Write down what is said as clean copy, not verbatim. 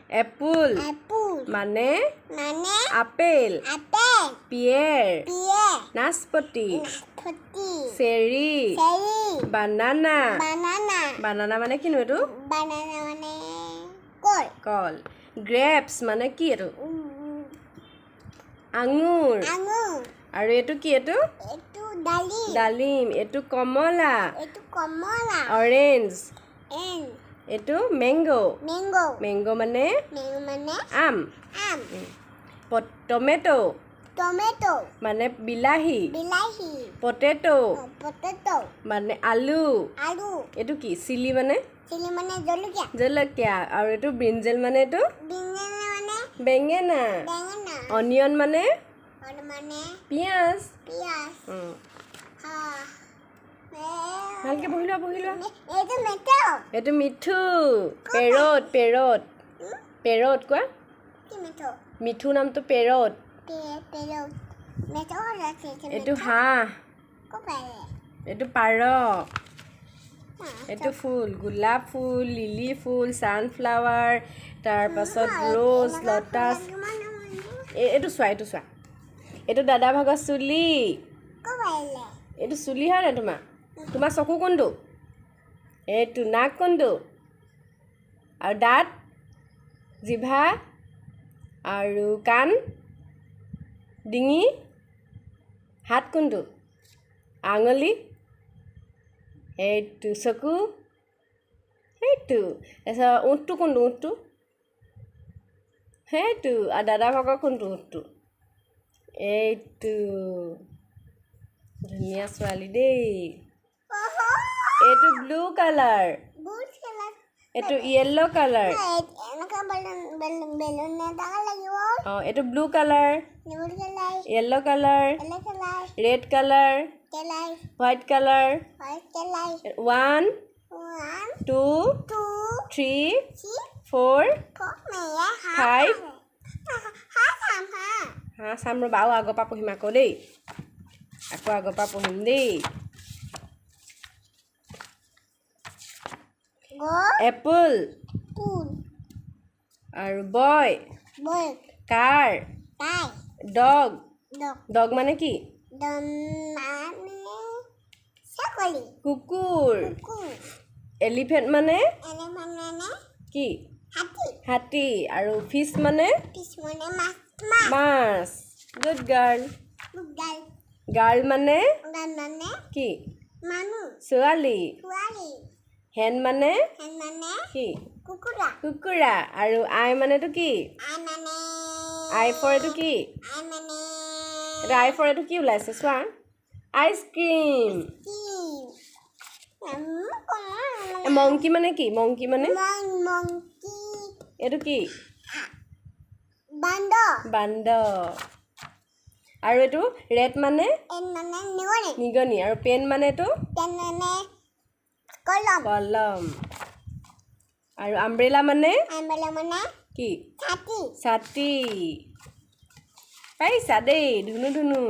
Apple. Mane. Apple. Pear. Naspati. Cherry. Banana. Banana mane ki no etu? Kol. Grapes mane ki etu? Angur. Aru etu ki etu? Dalim. Etu komola. Orange. Etu mango. Mango mane? Am. Tomato. Mane bilahi. Potato. Mane alu. Etu ki? Chili mane? Jolokia. Aru etu brinjal mane etu? Bengena. Onion mane? Piaz. ভালকে বহিলো এটো Mithu parrot কোৱা মিঠু নামটো parrot এটো হাঁহ এটো পাৰ এটো ফুল গোলাপ ফুল lily ফুল সানফ্লাৱাৰ তাৰ পাছত ৰ'জ লটাছ এটো চোৱা এটো দাদা ভাগৰ চুলি এটো চুলি হাৰে তোমাৰ চকু কোনটো এটো নাক কোনটো আৰু দাঁত জিভা আৰু কাণ ডিঙি হাত কোনটো আঙুলি এটো চকু হেটো এসা উটটো কোনটো উটটো হেটো আৰু দাদা ভাগৰ কোনটো উটটো এইটো ধুনীয়া ছোৱালী দেই এটো ব্লু কালাৰ এটো ইয়েলো কালাৰ এটো blue colour yellow colour red colour white colour 1 2 3 4 5 হা সামৰো বাও আগৰ পৰা পঢ়িম আকৌ দেই আকৌ আগৰ পৰা পঢ়িম দেই Apple. আৰু boy. Car. Dog. Dog মানে কি? কুকুৰ. Elephant মানে? কি? হাতী. আৰু fish মানে? মাছ. Good girl. Girl মানে? কি? ছোৱালী. Hen mane? Ki? Kukura. Aru I mane to ki? I for to ki? I for to ki ulase swan? Ice cream. Monkey mane ki? Monkey mane? Etu ki? Bando. Aru etu red mane? Nigoni. Aru pen mane to? কলম আৰু umbrella মানে কি ছাতি পাইছা দেই ধুনু